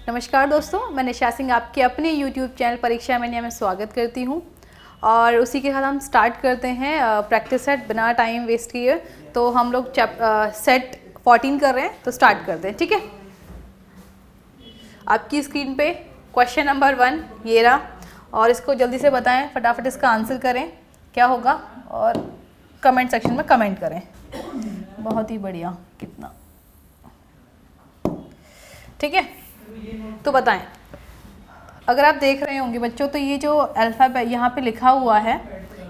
नमस्कार दोस्तों, मैं निशा सिंह आपके अपने YouTube चैनल परीक्षा मैनिया में स्वागत करती हूं और उसी के साथ हम स्टार्ट करते हैं प्रैक्टिस सेट बिना टाइम वेस्ट किए। तो हम लोग सेट 14 कर रहे हैं, तो स्टार्ट करते हैं। ठीक है, आपकी स्क्रीन पे क्वेश्चन नंबर 1 ये रहा और इसको जल्दी से बताएं, फटाफट इसका आंसर करें क्या होगा और कमेंट सेक्शन में कमेंट करें। बहुत ही बढ़िया, कितना ठीक है। तो बताएं, अगर आप देख रहे होंगे बच्चों, तो ये जो अल्फ़ाबेट यहाँ पे लिखा हुआ है,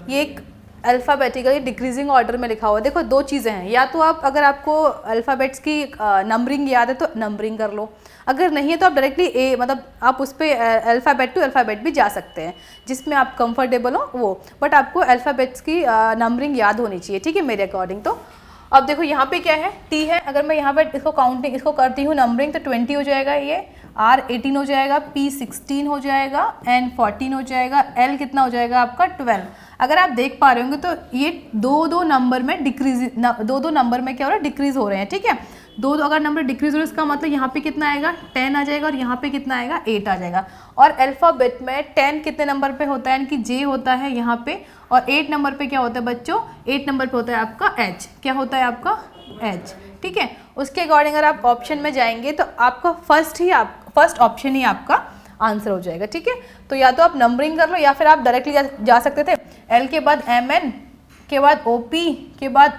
ये एक अल्फ़ाबेटिकली डिक्रीजिंग ऑर्डर में लिखा हुआ है। देखो दो चीज़ें हैं, या तो आप अगर आपको अल्फ़ाबेट्स की नंबरिंग याद है तो नंबरिंग कर लो, अगर नहीं है तो आप डायरेक्टली मतलब आप उस पर अल्फ़ाबेट टू अल्फ़ाबेट भी जा सकते हैं, जिसमें आप कंफर्टेबल हो वो, बट आपको अल्फ़ाबेट्स की नंबरिंग याद होनी चाहिए। ठीक है, मेरे अकॉर्डिंग। तो अब देखो यहाँ पे क्या है, टी है, अगर मैं यहाँ पर इसको काउंटिंग इसको करती हूँ नंबरिंग, तो 20 हो जाएगा, ये R 18 हो जाएगा, P 16 हो जाएगा, N 14 हो जाएगा, L कितना हो जाएगा आपका 12। अगर आप देख पा रहे होंगे तो ये दो नंबर में डिक्रीज दो नंबर में क्या हो रहा है, डिक्रीज हो रहे हैं। ठीक है, दो अगर नंबर डिक्रीज हो रहे हैं, इसका मतलब यहाँ पे कितना आएगा 10 आ जाएगा और यहाँ पे कितना आएगा 8 आ जाएगा। और अल्फ़ाबेट में 10 कितने नंबर पे होता है, यानी कि J होता है यहाँ पे, और 8 नंबर पे क्या होता है बच्चों, 8 नंबर पे होता है आपका H। क्या होता है आपका H। ठीक है, उसके अकॉर्डिंग अगर आप ऑप्शन में जाएंगे तो आपका फर्स्ट ऑप्शन ही आपका आंसर हो जाएगा। ठीक है, तो या तो आप नंबरिंग कर लो या फिर आप डायरेक्टली जा सकते थे, L के बाद MN के बाद OP के बाद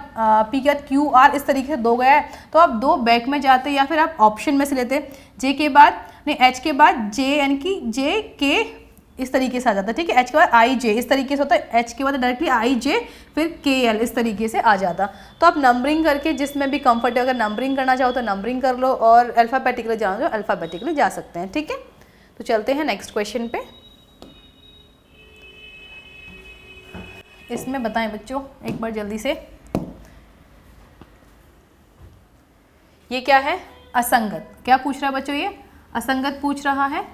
P के बाद QR, इस तरीके से दो गया है तो आप दो बैक में जाते, या फिर आप ऑप्शन में से लेते, J के बाद नहीं H के बाद J, यानी कि JK इस तरीके से आ जाता है। ठीक है, H के बाद IJ इस तरीके से होता है, H के बाद डायरेक्टली IJ फिर KL इस तरीके से आ जाता। तो आप नंबरिंग करके जिसमें भी कंफर्ट है, अगर नंबरिंग करना चाहो तो नंबरिंग कर लो और अल्फ़ाबेटिकली जाना चाहो अल्फ़ाबेटिकली जा सकते हैं। ठीक है, तो चलते हैं नेक्स्ट क्वेश्चन पे। इसमें बताएं बच्चों एक बार जल्दी से, ये क्या है, असंगत। क्या पूछ रहा है बच्चों, ये असंगत पूछ रहा है।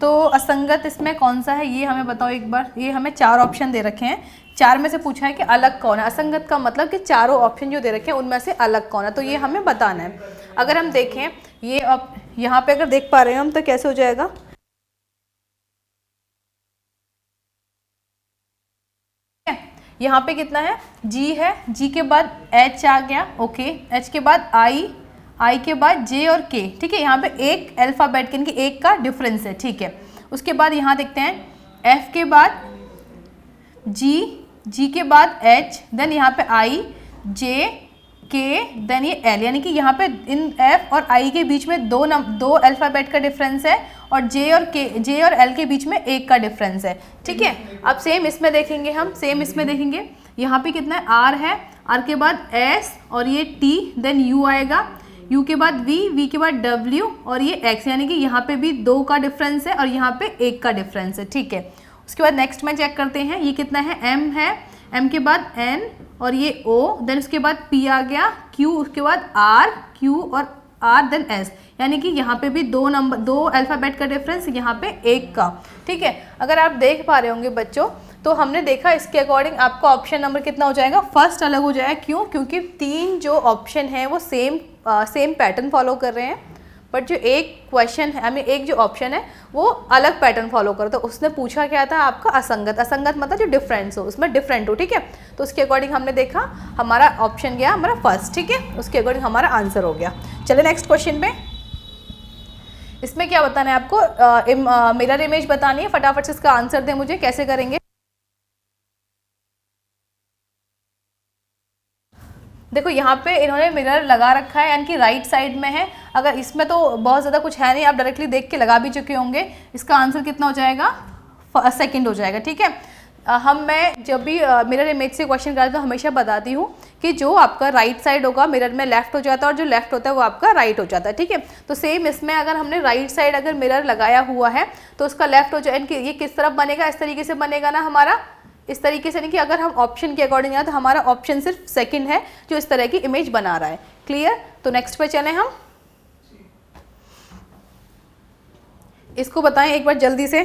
तो असंगत इसमें कौन सा है ये हमें बताओ एक बार। ये हमें 4 ऑप्शन दे रखे हैं, 4 में से पूछा है कि अलग कौन है। असंगत का मतलब कि चारों ऑप्शन जो दे रखे हैं उनमें से अलग कौन है, तो ये हमें बताना है। अगर हम देखें ये अब यहाँ पे अगर देख पा रहे हैं हम, तो कैसे हो जाएगा, यहाँ पे कितना है, G है, G के बाद H आ गया, ओके, H के बाद I के बाद J और K। ठीक है, यहाँ पे एक अल्फ़ाबेट के एक का डिफरेंस है। ठीक है, उसके बाद यहाँ देखते हैं F के बाद G के बाद H, देन यहाँ पे I J K, देन ये L, यानी कि यहाँ पे इन F और I के बीच में दो अल्फ़ाबेट का डिफरेंस है और J और L के बीच में एक का डिफरेंस है। ठीक है, अब सेम इसमें देखेंगे हम, यहाँ पे कितना है, R के बाद S और ये T, देन U आएगा, U के बाद V के बाद W और ये X, यानी कि यहाँ पे भी 2 का डिफरेंस है और यहाँ पे 1 का डिफरेंस है। ठीक है, उसके बाद नेक्स्ट में चेक करते हैं, ये कितना है, M के बाद N और ये O, देन उसके बाद P आ गया, Q, उसके बाद R, Q और R, देन S, यानी कि यहाँ पे भी 2 अल्फ़ाबेट का डिफरेंस, यहाँ पे 1 का। ठीक है, अगर आप देख पा रहे होंगे बच्चों, तो हमने देखा इसके अकॉर्डिंग आपका ऑप्शन नंबर कितना हो जाएगा, फर्स्ट अलग हो जाएगा। क्यों, क्योंकि 3 जो ऑप्शन हैं वो सेम पैटर्न फॉलो कर रहे हैं, बट जो एक क्वेश्चन है, एक जो ऑप्शन है वो अलग पैटर्न फॉलो कर, तो उसने पूछा क्या था आपका असंगत मतलब जो डिफरेंस हो, उसमें डिफरेंट हो। ठीक है, तो उसके अकॉर्डिंग हमने देखा हमारा ऑप्शन गया हमारा फर्स्ट। ठीक है, उसके अकॉर्डिंग हमारा आंसर हो गया। चले नेक्स्ट क्वेश्चन पे। इसमें क्या बताना है आपको, मिरर इमेज बतानी है, फटाफट से इसका आंसर दें मुझे, कैसे करेंगे। देखो यहाँ पे इन्होंने मिरर लगा रखा है, यानी कि राइट साइड में है। अगर इसमें तो बहुत ज़्यादा कुछ है नहीं, आप डायरेक्टली देख के लगा भी चुके होंगे। इसका आंसर कितना हो जाएगा, सेकंड हो जाएगा। ठीक है, मैं जब भी मिरर इमेज से क्वेश्चन करती हूँ हमेशा बताती हूँ कि जो आपका राइट साइड होगा मिरर में लेफ्ट हो जाता है और जो लेफ्ट होता है वो आपका राइट हो जाता है। ठीक है, तो सेम इसमें अगर हमने राइट साइड अगर मिरर लगाया हुआ है तो उसका लेफ्ट हो जाए, ये किस तरफ बनेगा, इस तरीके से बनेगा ना हमारा, इस तरीके से नहीं कि अगर हम ऑप्शन के अकॉर्डिंग आए तो हमारा ऑप्शन सिर्फ सेकंड है जो इस तरह की इमेज बना रहा है। क्लियर, तो नेक्स्ट पे चलें हम, इसको बताएं एक बार जल्दी से।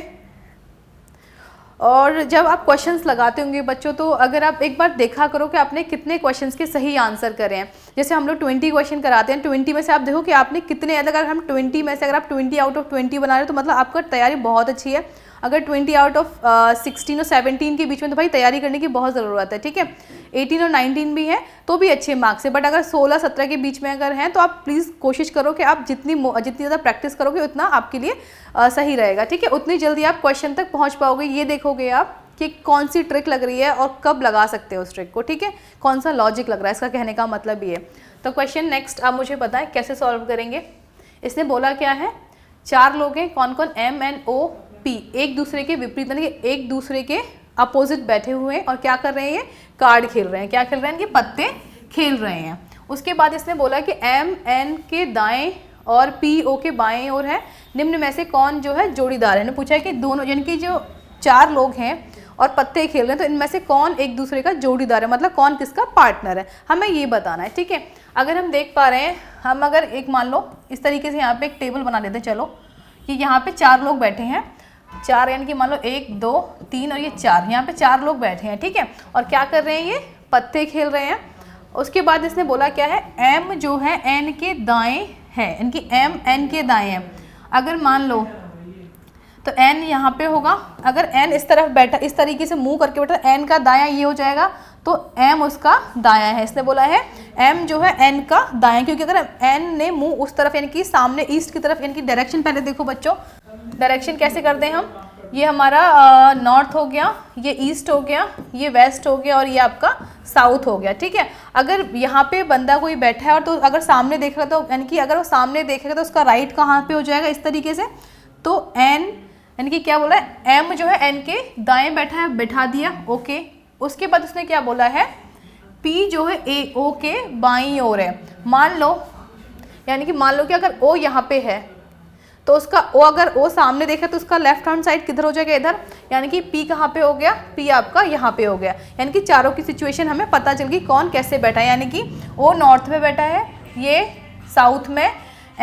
और जब आप क्वेश्चंस लगाते होंगे बच्चों, तो अगर आप एक बार देखा करो कि आपने कितने क्वेश्चंस के सही आंसर करे हैं। जैसे हम लोग 20 क्वेश्चन कराते हैं, 20 में से आप देखो कि आपने कितने, अगर हम 20 में से अगर आप 20 आउट ऑफ 20 बना रहे हो तो मतलब आपका तैयारी बहुत अच्छी है। अगर 20 आउट ऑफ 16 और 17 के बीच में, तो भाई तैयारी करने की बहुत ज़रूरत है, ठीक है। 18 और 19 भी है तो भी अच्छे मार्क्स है, बट अगर 16-17 के बीच में अगर हैं तो आप प्लीज़ कोशिश करो कि आप जितनी ज़्यादा प्रैक्टिस करोगे उतना आपके लिए सही रहेगा, ठीक है। उतनी जल्दी आप क्वेश्चन तक पहुँच पाओगे। ये देखोगे आप कि कौन सी ट्रिक लग रही है और कब लगा सकते हो उस ट्रिक को, ठीक है, कौन सा लॉजिक लग रहा है, इसका कहने का मतलब ये है। तो क्वेश्चन नेक्स्ट आप मुझे बताएं कैसे सॉल्व करेंगे। इसने बोला क्या है, 4 लोग हैं, कौन कौन, M, N, O, P, एक दूसरे के विपरीत, यानी कि एक दूसरे के अपोजिट बैठे हुए हैं और क्या कर रहे हैं, ये कार्ड खेल रहे हैं। क्या खेल रहे हैं, ये पत्ते खेल रहे हैं। उसके बाद इसने बोला कि M, N के दाएं और P, O के बाएं ओर है, निम्न में से कौन जो है जोड़ीदार है। ने पूछा है कि दोनों, यानी कि जो 4 लोग हैं और पत्ते खेल रहे हैं, तो इनमें से कौन एक दूसरे का जोड़ीदार है, मतलब कौन किसका पार्टनर है, हमें ये बताना है, ठीक है। अगर हम देख पा रहे हैं, हम अगर एक मान लो इस तरीके से यहाँ पे एक टेबल बना लेते हैं, चलो कि यहाँ पे 4 लोग बैठे हैं, 4 यानी कि मान लो 1, 2, 3 और ये 4, यहाँ पे 4 लोग बैठे हैं, ठीक है, और क्या कर रहे हैं, ये पत्ते खेल रहे हैं। उसके बाद इसने बोला क्या है, M जो है N के दाएं है, यानी कि M N के दाएं है। अगर मान लो तो N यहाँ पे होगा, अगर N इस तरफ बैठा, इस तरीके से मुंह करके बैठा, N का दायां ये हो जाएगा, तो M उसका दायां है। इसने बोला है M जो है N का दायां, क्योंकि अगर N ने मुंह उस तरफ, यानी कि सामने ईस्ट की तरफ, यानी कि डायरेक्शन पहले देखो बच्चों, डायरेक्शन कैसे करते हैं हम, ये हमारा नॉर्थ हो गया, ये ईस्ट हो गया, ये वेस्ट हो गया और ये आपका साउथ हो गया, ठीक है। अगर यहाँ पे बंदा कोई बैठा है और तो अगर सामने देखेगा, तो यानी कि अगर वो सामने देखेगा तो उसका राइट कहाँ पे हो जाएगा, इस तरीके से, तो N यानी कि क्या बोला है, M जो है N के दाएं बैठा है, बैठा दिया, ओके। उसके बाद उसने क्या बोला है, P जो है O के बाईं ओर है। मान लो, यानी कि मान लो कि अगर O यहाँ पे है तो उसका O, अगर O सामने देखा तो उसका लेफ्ट हैंड साइड किधर हो जाएगा, इधर, यानी कि P कहाँ पे हो गया, P आपका यहाँ पे हो गया। यानी कि चारों की सिचुएशन हमें पता चल गई कौन कैसे बैठा है, यानी कि O नॉर्थ में बैठा है, ये साउथ में,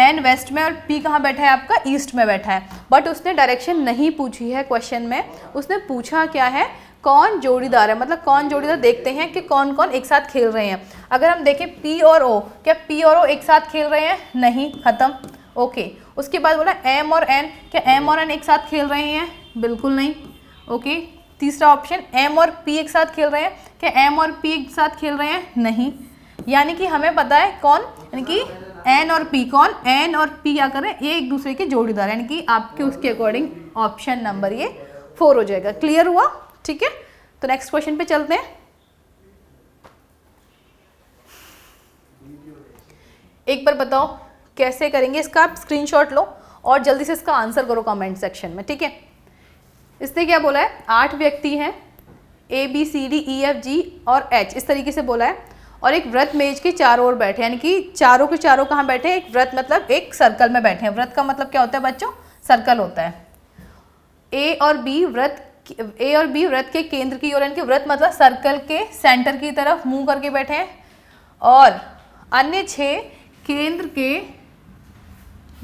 N वेस्ट में और P कहाँ बैठा है आपका, ईस्ट में बैठा है। बट उसने डायरेक्शन नहीं पूछी है क्वेश्चन में, उसने पूछा क्या है, कौन जोड़ीदार है, मतलब कौन जोड़ीदार। देखते हैं कि कौन कौन एक साथ खेल रहे हैं। अगर हम देखें P और O, क्या P और O एक साथ खेल रहे हैं, नहीं, खत्म, ओके। उसके बाद बोला M और N, क्या M और N एक साथ खेल रहे हैं, बिल्कुल नहीं, ओके। तीसरा ऑप्शन M और P एक साथ खेल रहे हैं, क्या M और P एक साथ खेल रहे हैं, नहीं। यानी कि हमें पता है कौन, यानी कि N और P, कौन, N और P क्या कर रहे हैं, ये एक दूसरे के जोड़ीदार, यानी कि आपके उसके अकॉर्डिंग ऑप्शन नंबर ये 4 हो जाएगा। क्लियर हुआ, ठीक है। तो नेक्स्ट क्वेश्चन पे चलते हैं। एक बार बताओ कैसे करेंगे इसका, आप स्क्रीनशॉट लो और जल्दी से इसका आंसर करो कमेंट सेक्शन में, ठीक है। इसने क्या बोला है, 8 व्यक्ति हैं, A B C D E F G और H, इस तरीके से बोला है, और एक व्रत मेज के चारों ओर बैठे, यानी कि चारों के चारों कहाँ बैठे हैं, एक व्रत मतलब एक सर्कल में बैठे हैं। व्रत का मतलब क्या होता है बच्चों, सर्कल होता है। A और B व्रत के केंद्र की ओर, यानी कि व्रत मतलब सर्कल के सेंटर की तरफ मुंह करके बैठे हैं, और अन्य 6 केंद्र के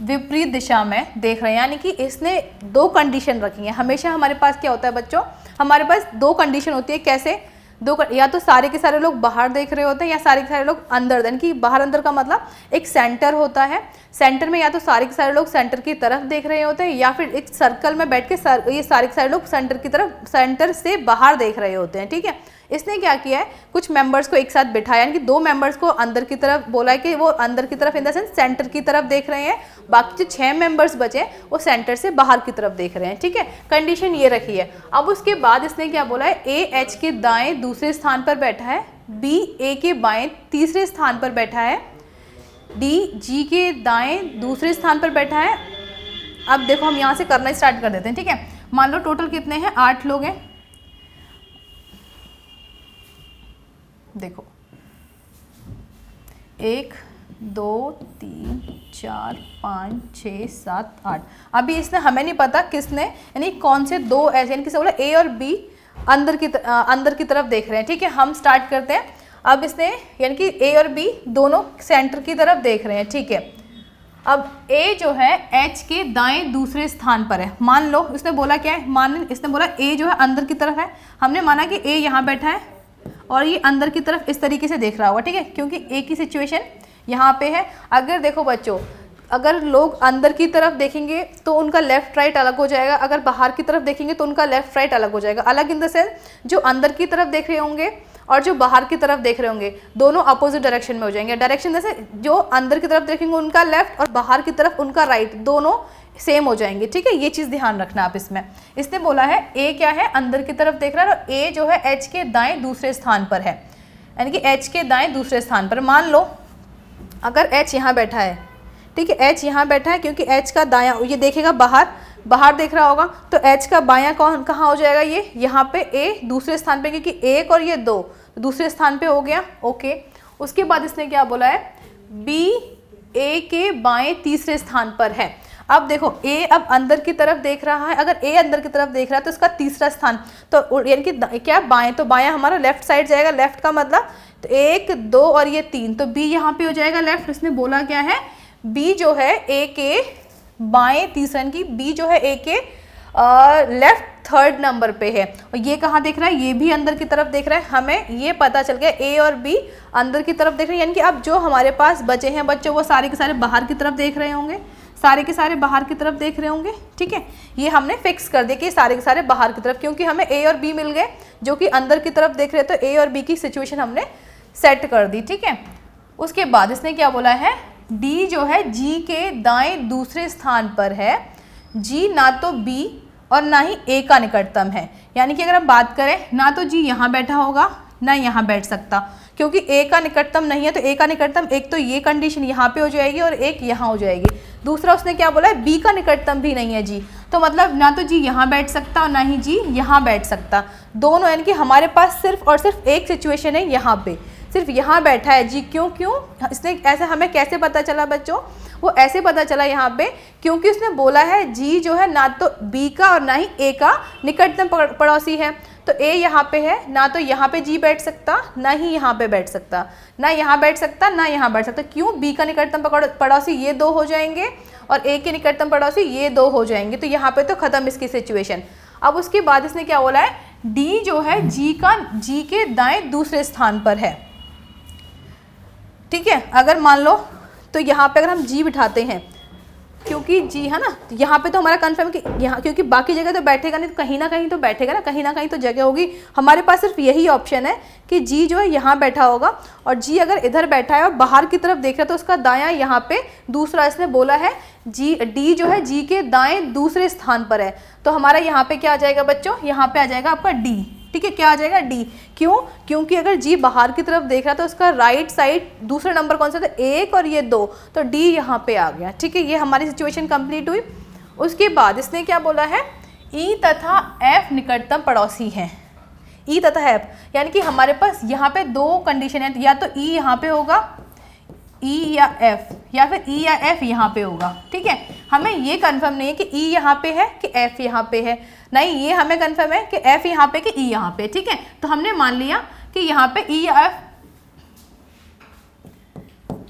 विपरीत दिशा में देख रहे हैं। यानी कि इसने 2 कंडीशन रखी है। हमेशा हमारे पास क्या होता है बच्चों, हमारे पास 2 कंडीशन होती है। कैसे, या तो सारे के सारे लोग बाहर देख रहे होते हैं या सारे के सारे लोग अंदर, यानी कि बाहर अंदर का मतलब एक सेंटर होता है, सेंटर में या तो सारे के सारे लोग सेंटर की तरफ देख रहे होते हैं, या फिर एक सर्कल में बैठ के ये सारे के सारे लोग सेंटर की तरफ, सेंटर से बाहर देख रहे होते हैं, ठीक है। इसने क्या किया है, कुछ मेंबर्स को एक साथ बिठाया, यानी कि 2 मेंबर्स को अंदर की तरफ बोला है कि वो अंदर की तरफ इन द सेंस सेंटर की तरफ देख रहे हैं, बाकी जो 6 मेंबर्स बचे वो सेंटर से बाहर की तरफ देख रहे हैं, ठीक है। कंडीशन ये रखी है। अब उसके बाद इसने क्या बोला है, A H के दाएं दूसरे स्थान पर बैठा है, B A के बाएं तीसरे स्थान पर बैठा है, D G के दाएं दूसरे स्थान पर बैठा है। अब देखो हम यहाँ से करना स्टार्ट कर देते हैं, ठीक है। मान लो टोटल कितने हैं, 8 लोग हैं। देखो 1 2 3 4 5 6 7 8। अभी इसने हमें नहीं पता किसने, यानी कौन से 2 ऐसे, यानी किसे बोला A और B अंदर की तरफ देख रहे हैं, ठीक है। हम स्टार्ट करते हैं। अब इसने यानी कि A और B दोनों सेंटर की तरफ देख रहे हैं, ठीक है। अब A जो है H के दाएं दूसरे स्थान पर है। मान लो इसने बोला क्या है, इसने बोला A जो है अंदर की तरफ है, हमने माना कि A यहाँ बैठा है और ये अंदर की तरफ इस तरीके से देख रहा होगा, ठीक है, क्योंकि A की सिचुएशन यहाँ पे है। अगर देखो बच्चों, अगर लोग अंदर की तरफ देखेंगे तो उनका लेफ्ट राइट अलग हो जाएगा, अगर बाहर की तरफ देखेंगे तो उनका लेफ्ट राइट अलग हो जाएगा। अलग इन द सेंस जो अंदर की तरफ देख रहे होंगे और जो बाहर की तरफ देख रहे होंगे दोनों अपोजिट डायरेक्शन में हो जाएंगे। डायरेक्शन जैसे जो अंदर की तरफ देखेंगे उनका लेफ्ट और बाहर की तरफ उनका राइट, दोनों सेम हो जाएंगे, ठीक है। ये चीज़ ध्यान रखना आप इसमें। इसने बोला है A क्या है, अंदर की तरफ देख रहा है और A जो है H के दाएं दूसरे स्थान पर है, यानी कि H के दाएं दूसरे स्थान पर। मान लो अगर H यहाँ बैठा है, ठीक है, H यहाँ बैठा है, क्योंकि H का दायां ये देखेगा बाहर देख रहा होगा, तो H का बायां कहाँ हो जाएगा, ये यहाँ पे A दूसरे स्थान पे, क्योंकि एक और ये दो दूसरे स्थान पे हो गया, ओके। उसके बाद इसने क्या बोला है, B A के बाएं तीसरे स्थान पर है। अब देखो A अब अंदर की तरफ देख रहा है, अगर A अंदर की तरफ देख रहा है तो इसका तीसरा स्थान तो यानी कि क्या बाएं, तो बायां हमारा लेफ्ट साइड जाएगा। लेफ्ट का मतलब तो 1 2 और ये 3, तो B यहाँ पे हो जाएगा लेफ्ट। इसने बोला क्या है, B जो है A के बाएं तीसरा, यानी कि B जो है A के लेफ्ट थर्ड नंबर पे है। और ये कहाँ देख रहा है, ये भी अंदर की तरफ देख रहा है। हमें ये पता चल गया A और B अंदर की तरफ देख रहे हैं, यानी कि अब जो हमारे पास बचे हैं बच्चों वो सारे के सारे बाहर की तरफ देख रहे होंगे, सारे के सारे बाहर की तरफ देख रहे होंगे, ठीक है। ये हमने फिक्स कर दिया कि सारे के सारे बाहर की तरफ, क्योंकि हमें A और B मिल गए जो कि अंदर की तरफ देख रहे, तो A और B की सिचुएशन हमने सेट कर दी, ठीक है। उसके बाद इसने क्या बोला है, D जो है G के दाएं दूसरे स्थान पर है। G ना तो B और ना ही A का निकटतम है, यानी कि अगर हम बात करें ना तो G यहाँ बैठा होगा ना यहाँ बैठ सकता, क्योंकि A का निकटतम नहीं है। तो A का निकटतम एक तो ये कंडीशन यहाँ पे हो जाएगी और एक यहाँ हो जाएगी। दूसरा उसने क्या बोला है, B का निकटतम भी नहीं है G, तो मतलब ना तो G यहाँ बैठ सकता और ना ही G यहाँ बैठ सकता, दोनों, यानी कि हमारे पास सिर्फ और सिर्फ एक सिचुएशन है, यहाँ पे सिर्फ यहाँ बैठा है G। क्यों इसने ऐसे, हमें कैसे पता चला बच्चों, वो ऐसे पता चला यहाँ पे क्योंकि उसने बोला है G जो है ना तो B का और ना ही A का निकटतम पड़ोसी है। तो A यहाँ पे है, ना तो यहाँ पे G बैठ सकता ना ही यहाँ पे बैठ सकता, ना यहाँ बैठ सकता ना यहाँ बैठ सकता। क्यों, B का निकटतम पड़ोसी ये दो हो जाएंगे और A के निकटतम पड़ोसी ये दो हो जाएंगे, तो यहाँ पे तो खत्म इसकी सिचुएशन। अब उसके बाद इसने क्या बोला है, D जो है G के दाएं दूसरे स्थान पर है, ठीक है। अगर मान लो तो यहाँ पे अगर हम G बिठाते हैं, क्योंकि G है ना, यहाँ पे तो हमारा कन्फर्म कि यहाँ, क्योंकि बाकी जगह तो बैठेगा नहीं, तो कहीं ना कहीं तो बैठेगा ना, कहीं ना कहीं तो जगह होगी। हमारे पास सिर्फ यही ऑप्शन है कि G जो है यहाँ बैठा होगा और G अगर इधर बैठा है और बाहर की तरफ देख रहा है तो उसका दायां यहाँ पे दूसरा, इसने बोला है D जो है G के दाएं दूसरे स्थान पर है। तो हमारा यहाँ पे क्या आ जाएगा बच्चों, यहाँ पे आ जाएगा आपका D, ठीक है। क्या आ जाएगा, D। क्यों, क्योंकि अगर G बाहर की तरफ देख रहा तो उसका राइट साइड दूसरा नंबर कौन सा था, 1 और ये 2, तो D यहाँ पे आ गया, ठीक है। ये हमारी सिचुएशन कंप्लीट हुई। उसके बाद इसने क्या बोला है, E तथा F निकटतम पड़ोसी हैं। E तथा F, यानी कि हमारे पास यहाँ पे दो कंडीशन है, या तो E यहाँ पे होगा, E या F, या फिर E या F यहाँ पे होगा, ठीक है। हमें ये कंफर्म नहीं है कि E यहाँ पे है कि F यहाँ पे है, नहीं, ये हमें कंफर्म है कि F यहाँ पे कि E यहाँ पे, ठीक है। तो हमने मान लिया कि यहाँ पे E या F,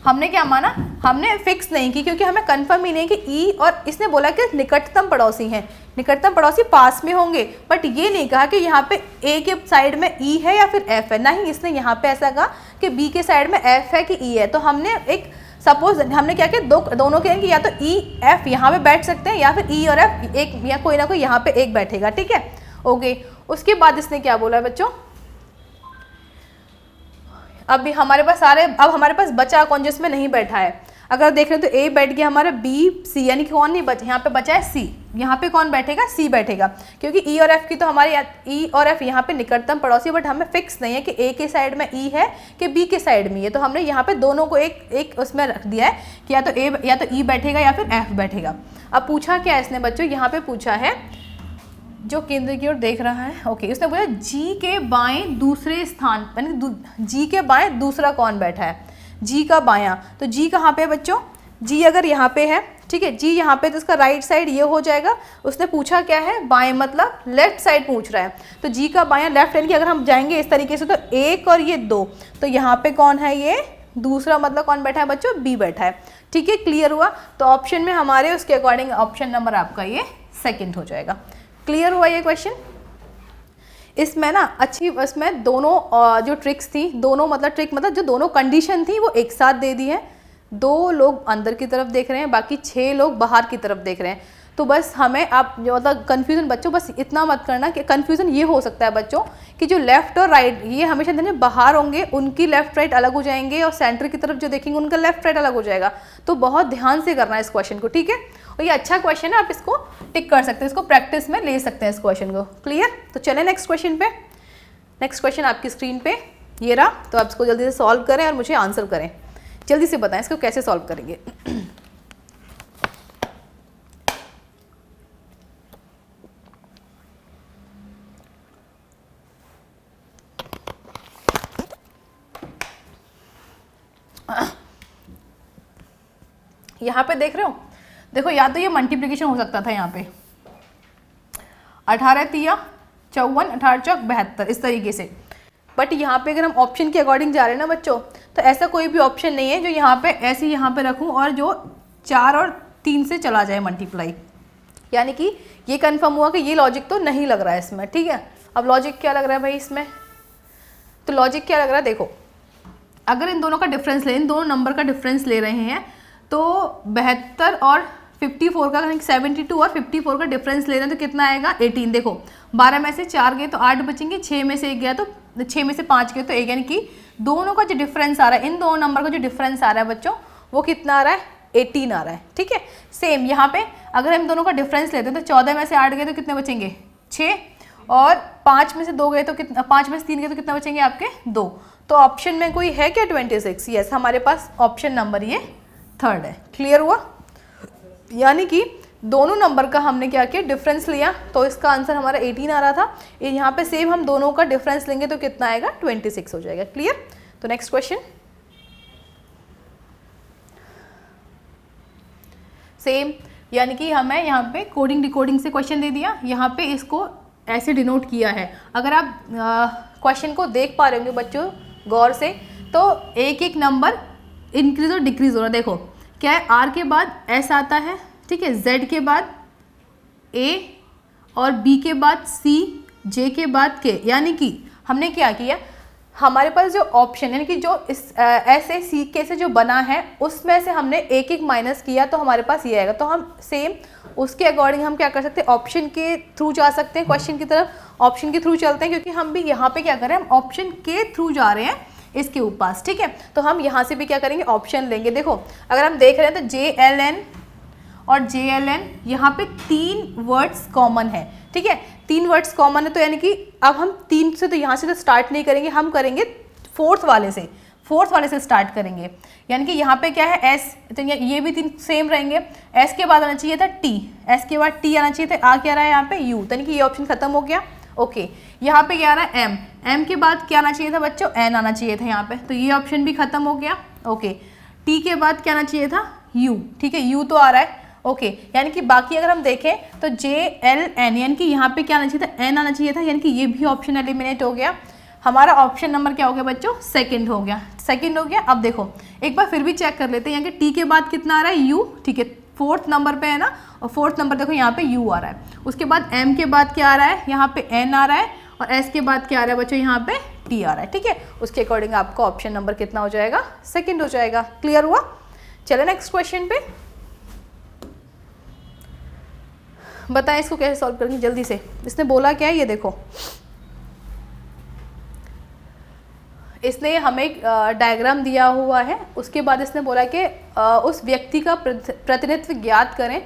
हमने क्या माना, हमने फिक्स नहीं की, क्योंकि हमें कंफर्म ही नहीं कि E, और इसने बोला कि निकटतम पड़ोसी हैं, निकटतम पड़ोसी पास में होंगे, बट ये नहीं कहा कि यहाँ पे A के साइड में E है या फिर F है, नहीं, इसने यहाँ पे ऐसा कहा कि B के साइड में F है कि E है। तो हमने एक सपोज हमने क्या किया, दोनों के कि या तो E F यहाँ पे बैठ सकते हैं या फिर E और F एक या कोई ना कोई यहाँ पे एक बैठेगा, ठीक है, ओके। उसके बाद इसने क्या बोला है बच्चों, अब हमारे पास बचा कौन जिसमें नहीं बैठा है। अगर देख रहे हैं तो A बैठ गया हमारा, B C, यानी कि कौन नहीं बचा, यहाँ पे बचा है C। यहाँ पे कौन बैठेगा, C बैठेगा, क्योंकि E और F की तो हमारे E और F यहाँ पे निकटतम पड़ोसी, बट हमें फिक्स नहीं है कि A के साइड में E है कि B के साइड में है। तो हमने यहाँ पे दोनों को एक उसमें रख दिया है कि या तो E बैठेगा या फिर F बैठेगा। अब पूछा क्या है इसने बच्चों, यहाँ पे पूछा है जो केंद्र की ओर देख रहा है, ओके। उसने पूछा G के बाएं दूसरे स्थान, यानी G के बाएं दूसरा कौन बैठा है, G का बायां, तो G कहाँ पे है बच्चों, G अगर यहाँ पे है, ठीक है, G यहाँ पे, तो इसका राइट साइड ये हो जाएगा। उसने पूछा क्या है, बाएं मतलब लेफ्ट साइड पूछ रहा है, तो G का बायां लेफ्ट, यानी कि अगर हम जाएंगे इस तरीके से तो 1 और ये 2, तो यहाँ पे कौन है, ये दूसरा मतलब कौन बैठा है बच्चों, B बैठा है, ठीक है, क्लियर हुआ। तो ऑप्शन में हमारे उसके अकॉर्डिंग ऑप्शन नंबर आपका ये सेकंड हो जाएगा। क्लियर हुआ ये क्वेश्चन। इसमें ना अच्छी, इसमें दोनों जो ट्रिक्स थी, दोनों मतलब ट्रिक मतलब जो दोनों कंडीशन थी वो एक साथ दे दी है। 2 लोग अंदर की तरफ देख रहे हैं, बाकी 6 लोग बाहर की तरफ देख रहे हैं। तो बस हमें आप जो मतलब कन्फ्यूज़न बच्चों बस इतना मत करना कि कन्फ्यूज़न ये हो सकता है बच्चों कि जो लेफ़्ट और राइट ये हमेशा देने बाहर होंगे, उनकी लेफ़्ट राइट अलग हो जाएंगे, और सेंटर की तरफ जो देखेंगे उनका लेफ़्ट राइट अलग हो जाएगा। तो बहुत ध्यान से करना है इस क्वेश्चन को, ठीक है। और ये अच्छा क्वेश्चन है, आप इसको टिक कर सकते हैं, इसको प्रैक्टिस में ले सकते हैं इस क्वेश्चन को। क्लियर। तो चलें नेक्स्ट क्वेश्चन पे। नेक्स्ट क्वेश्चन आपकी स्क्रीन पे ये रहा, तो आप इसको जल्दी से सॉल्व करें और मुझे आंसर करें। जल्दी से बताएं इसको कैसे सॉल्व करेंगे। यहाँ पे देख रहे हो, देखो या तो ये मल्टीप्लिकेशन हो सकता था, यहाँ पे 18 तिया 54, 18 चौक 72 इस तरीके से। बट यहाँ पे अगर हम ऑप्शन के अकॉर्डिंग जा रहे हैं ना बच्चों, तो ऐसा कोई भी ऑप्शन नहीं है जो यहाँ पे ऐसे यहाँ पे रखूँ और जो 4 और 3 से चला जाए मल्टीप्लाई। यानी कि ये कंफर्म हुआ कि ये लॉजिक तो नहीं लग रहा है इसमें, ठीक है। अब लॉजिक क्या लग रहा है भाई इसमें, तो लॉजिक क्या लग रहा है, देखो अगर इन दोनों का डिफरेंस ले, इन दोनों नंबर का डिफरेंस ले रहे हैं, तो 72 और 54 का 72 और 54 का डिफरेंस ले रहे हैं तो कितना आएगा 18। देखो 12 में से 4 गए तो 8 बचेंगे, 6 में से 1 गया तो 6 में से 5 गए तो 1, यानी कि दोनों का जो डिफरेंस आ रहा है, इन दोनों नंबर का जो डिफरेंस आ रहा है बच्चों वो कितना आ रहा है 18 आ रहा है, ठीक है। सेम यहाँ पे अगर हम दोनों का डिफरेंस लेते हैं तो 14 में से 8 गए तो कितने बचेंगे 6, और 5 में से 2 गए तो कितना, 5 में से 3 गए तो कितना बचेंगे आपके 2। तो ऑप्शन में कोई है क्या 26? यस, हमारे पास ऑप्शन नंबर ये थर्ड है। क्लियर हुआ। यानी कि दोनों नंबर का हमने क्या किया डिफरेंस लिया, तो इसका आंसर हमारा 18 आ रहा था। यहाँ पे सेम हम दोनों का डिफरेंस लेंगे तो कितना आएगा 26 हो जाएगा। क्लियर। तो नेक्स्ट क्वेश्चन सेम, यानी कि हमें यहाँ पे कोडिंग डिकोडिंग से क्वेश्चन दे दिया, यहाँ पे इसको ऐसे डिनोट किया है। अगर आप क्वेश्चन को देख पा रहे होंगे बच्चों गौर से, तो एक एक नंबर इंक्रीज और डिक्रीज हो रहा है। देखो क्या है, आर के बाद एस आता है, ठीक है, जेड के बाद ए और बी के बाद सी, जे के बाद के। यानी कि हमने क्या किया, हमारे पास जो ऑप्शन यानी कि जो इस ऐसे सी के से जो बना है उसमें से हमने एक एक माइनस किया तो हमारे पास ये आएगा। तो हम सेम उसके अकॉर्डिंग हम क्या कर सकते हैं, ऑप्शन के थ्रू जा सकते हैं, क्वेश्चन की तरफ ऑप्शन के थ्रू चलते हैं, क्योंकि हम भी यहाँ पे क्या कर रहे हैं, हम ऑप्शन के थ्रू जा रहे हैं इसके ऊपर, ठीक है। तो हम यहाँ से भी क्या करेंगे, ऑप्शन लेंगे। देखो अगर हम देख रहे हैं तो JLN और JLN यहाँ पे 3 वर्ड्स कॉमन है, ठीक है, 3 वर्ड्स कॉमन है। तो यानी कि अब हम 3 से तो यहाँ से तो स्टार्ट नहीं करेंगे, हम करेंगे फोर्थ वाले से स्टार्ट करेंगे। यानी कि यहाँ पे क्या है S, तो ये भी 3 सेम रहेंगे। S के बाद आना चाहिए था T, S के बाद T आना चाहिए था, आ क्या रहा है यहाँ पे U, यानी कि ये ऑप्शन खत्म हो गया। ओके, यहाँ पे क्या आ रहा है M, M के बाद क्या आना चाहिए था बच्चों, N आना चाहिए था यहाँ पे, तो ये ऑप्शन भी खत्म हो गया। ओके, T के बाद क्या आना चाहिए था U, ठीक है, U तो आ रहा है। ओके, यानी कि बाकी अगर हम देखें तो JLN, यानी कि यहाँ पे क्या आना चाहिए था, N आना चाहिए था, यानी कि ये भी ऑप्शन एलिमिनेट हो गया। हमारा ऑप्शन नंबर क्या हो गया बच्चों, सेकंड हो गया। अब देखो एक बार फिर भी चेक कर लेते हैं, यहाँ के T के बाद कितना आ रहा है U, ठीक है, फोर्थ नंबर पे है ना, और फोर्थ नंबर देखो यहाँ पे U आ रहा है। उसके बाद M के बाद क्या आ रहा है, यहाँ पे N आ रहा है, और S के बाद क्या आ रहा है बच्चों, यहाँ पे T आ रहा है, ठीक है। उसके अकॉर्डिंग आपका ऑप्शन नंबर कितना हो जाएगा, सेकंड हो जाएगा। क्लियर हुआ। चले नेक्स्ट क्वेश्चन पे, बताएं इसको कैसे सॉल्व करेंगे जल्दी से। इसने बोला क्या है, ये देखो इसने हमें एक डायग्राम दिया हुआ है, उसके बाद इसने बोला कि उस व्यक्ति का प्रतिनिधित्व ज्ञात करें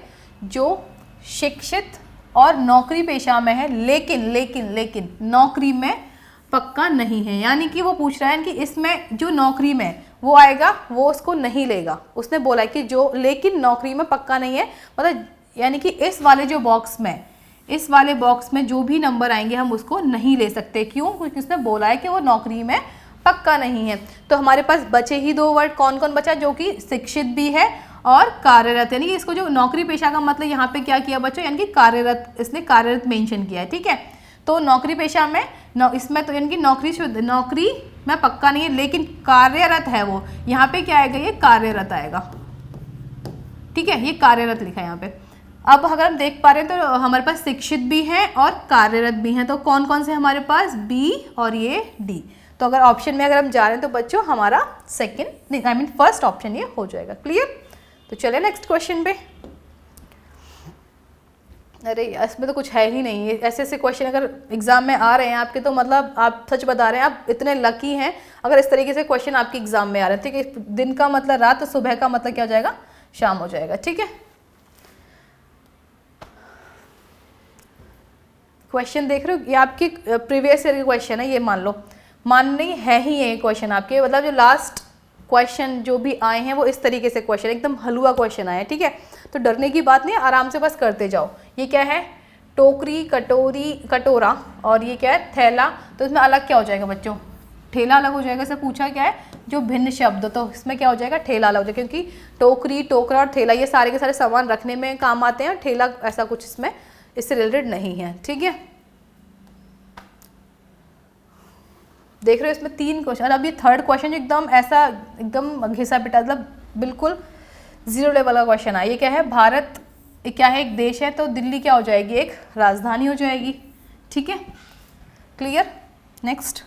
जो शिक्षित और नौकरी पेशा में है, लेकिन नौकरी में पक्का नहीं है। यानी कि वो पूछ रहा है कि इसमें जो नौकरी में वो आएगा वो उसको नहीं लेगा। उसने बोला है कि जो लेकिन नौकरी में पक्का नहीं है, मतलब यानी कि इस वाले बॉक्स में जो भी नंबर आएंगे हम उसको नहीं ले सकते। क्यों? क्योंकि उसने बोला है कि वो नौकरी में पक्का नहीं है। तो हमारे पास बचे ही 2 वर्ड, कौन कौन बचा, जो कि शिक्षित भी है और कार्यरत। यानी कि इसको जो नौकरी पेशा का मतलब यहाँ पे क्या किया बच्चों, यानी कि कार्यरत, इसने कार्यरत मेंशन किया है, ठीक है। तो नौकरी पेशा में इसमें तो यानी कि नौकरी में पक्का नहीं है लेकिन कार्यरत है वो, यहाँ पे क्या आएगा, ये कार्यरत आएगा। ठीक है, ये कार्यरत लिखा है यहाँ पे। अब अगर हम देख पा रहे हैं तो हमारे पास शिक्षित भी है और कार्यरत भी हैं, तो कौन कौन से हमारे पास, बी और ये डी। तो अगर ऑप्शन में अगर हम जा रहे हैं तो बच्चों हमारा second I mean first option ये हो जाएगा। क्लियर? तो चलिए नेक्स्ट क्वेश्चन पे। अरे इसमें तो कुछ है ही नहीं, है ऐसे ऐसे क्वेश्चन अगर एग्जाम में आ रहे हैं आपके तो मतलब आप सच बता रहे हैं, आप इतने लकी हैं अगर इस तरीके से क्वेश्चन आपके एग्जाम में आ रहे हैं। ठीक है, दिन का मतलब रात, तो सुबह का मतलब क्या हो जाएगा, शाम हो जाएगा। ठीक है, क्वेश्चन देख रहे हो, ये आपकी प्रीवियस ईयर के क्वेश्चन है, ये मान लो, माननी है ही ये क्वेश्चन आपके, मतलब जो लास्ट क्वेश्चन जो भी आए हैं वो इस तरीके से क्वेश्चन, एकदम हलवा क्वेश्चन आए हैं। ठीक है, तो डरने की बात नहीं, आराम से बस करते जाओ। ये क्या है, टोकरी, कटोरी, कटोरा, और ये क्या है, थैला। तो इसमें अलग क्या हो जाएगा बच्चों, ठेला अलग हो जाएगा। इसे पूछा क्या है, जो भिन्न शब्द, तो इसमें क्या हो जाएगा, ठेला अलग हो जाएगा, क्योंकि टोकरी, टोकरा और ठेला ये सारे के सारे सामान रखने में काम आते हैं, ठेला ऐसा कुछ इसमें इससे रिलेटेड नहीं है। ठीक है, देख रहे हो इसमें 3 क्वेश्चन। अब ये थर्ड क्वेश्चन एकदम ऐसा एकदम घिसा पिटा, मतलब बिल्कुल 0 लेवल का क्वेश्चन है। ये क्या है, भारत क्या है, एक देश है, तो दिल्ली क्या हो जाएगी, एक राजधानी हो जाएगी। ठीक है, क्लियर? नेक्स्ट,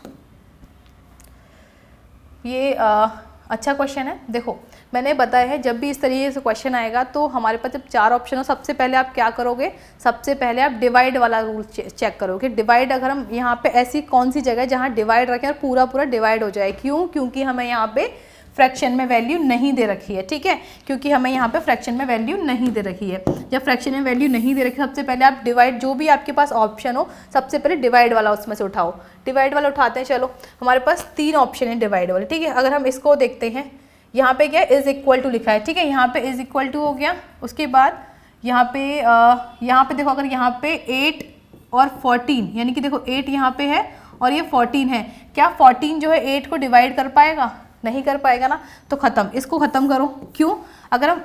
ये अच्छा क्वेश्चन है। देखो मैंने बताया है जब भी इस तरीके से क्वेश्चन आएगा तो हमारे पास जब 4 ऑप्शन हो, सबसे पहले आप क्या करोगे, सबसे पहले आप डिवाइड वाला रूल चेक करोगे। डिवाइड अगर हम यहाँ पे ऐसी कौन सी जगह है जहाँ डिवाइड रखें और पूरा पूरा डिवाइड हो जाए। क्यों? क्योंकि हमें यहाँ पे फ्रैक्शन में वैल्यू नहीं दे रखी है। ठीक है, क्योंकि हमें यहाँ पे फ्रैक्शन में वैल्यू नहीं दे रखी है। जब फ्रैक्शन में वैल्यू नहीं दे रखी, सबसे पहले आप डिवाइड, जो भी आपके पास ऑप्शन हो सबसे पहले डिवाइड वाला उसमें से उठाओ। डिवाइड वाला उठाते हैं। चलो हमारे पास 3 ऑप्शन है डिवाइड वाले। ठीक है, अगर हम इसको देखते हैं, यहाँ पे क्या इज इक्वल टू लिखा है। ठीक है, यहाँ पे इज इक्वल टू हो गया। उसके बाद यहाँ पे देखो, अगर यहाँ पे 8 और 14, यानी कि देखो 8 यहाँ पे है और ये 14 है, क्या 14 जो है 8 को डिवाइड कर पाएगा? नहीं कर पाएगा ना, तो ख़त्म, इसको ख़त्म करो। क्यों? अगर हम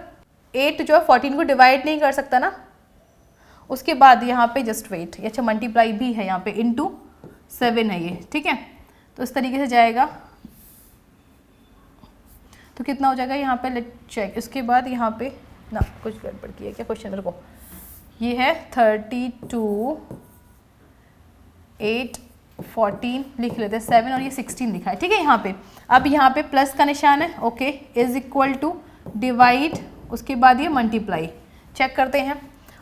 8 जो है 14 को डिवाइड नहीं कर सकता ना। उसके बाद यहाँ पे जस्ट वेट, अच्छा मल्टीप्लाई भी है यहाँ पे, इंटू 7 है ये। ठीक है, तो इस तरीके से जाएगा, तो कितना हो जाएगा यहाँ पे, लेट चेक। उसके बाद यहाँ पे ना कुछ गड़बड़ की है क्या क्वेश्चन मेरे को, ये है 32, 8, 14 लिख लेते हैं, 7 और ये 16 लिखा है। ठीक है, यहाँ पे अब यहाँ पे प्लस का निशान है। Okay, is equal to divide, उसके बाद ये मल्टीप्लाई। चेक करते हैं,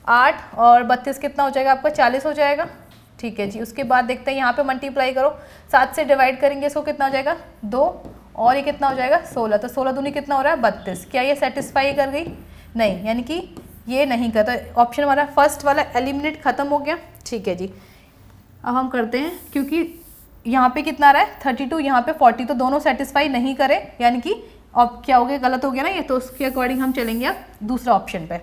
8 और 32 कितना हो जाएगा आपका, 40 हो जाएगा। ठीक है जी, उसके बाद देखते हैं यहाँ पे मल्टीप्लाई करो, 7 से डिवाइड करेंगे इसको, कितना हो जाएगा 2, और ये कितना हो जाएगा 16, तो 16 दूनी कितना हो रहा है 32। क्या ये सेटिस्फाई कर गई? नहीं, यानी कि ये नहीं कर, तो ऑप्शन हमारा फर्स्ट वाला एलिमिनेट खत्म हो गया। ठीक है जी, अब हम करते हैं, क्योंकि यहाँ पे कितना आ रहा है 32, यहाँ पे 40, तो दोनों सेटिस्फाई नहीं करे, यानी कि अब क्या हो गया, गलत हो गया ना ये, तो उसके अकॉर्डिंग हम चलेंगे अब दूसरा ऑप्शन पे।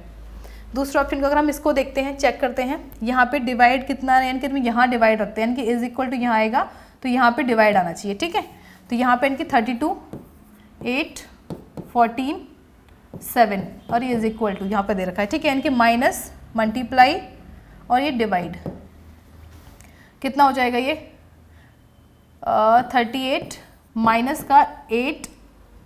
दूसरा ऑप्शन को अगर हम इसको देखते हैं, चेक करते हैं, यहाँ पे डिवाइड कितना है, यानी कि हम यहाँ डिवाइड रखते हैं, यानी कि इज इक्वल टू यहाँ आएगा तो यहाँ पे डिवाइड आना चाहिए। ठीक है, तो यहाँ पे इनकी 32, 8, 14, 7 और ये इज इक्वल टू यहाँ पे दे रखा है। ठीक है, इनके माइनस, मल्टीप्लाई और ये डिवाइड, कितना हो जाएगा ये 38 माइनस का 8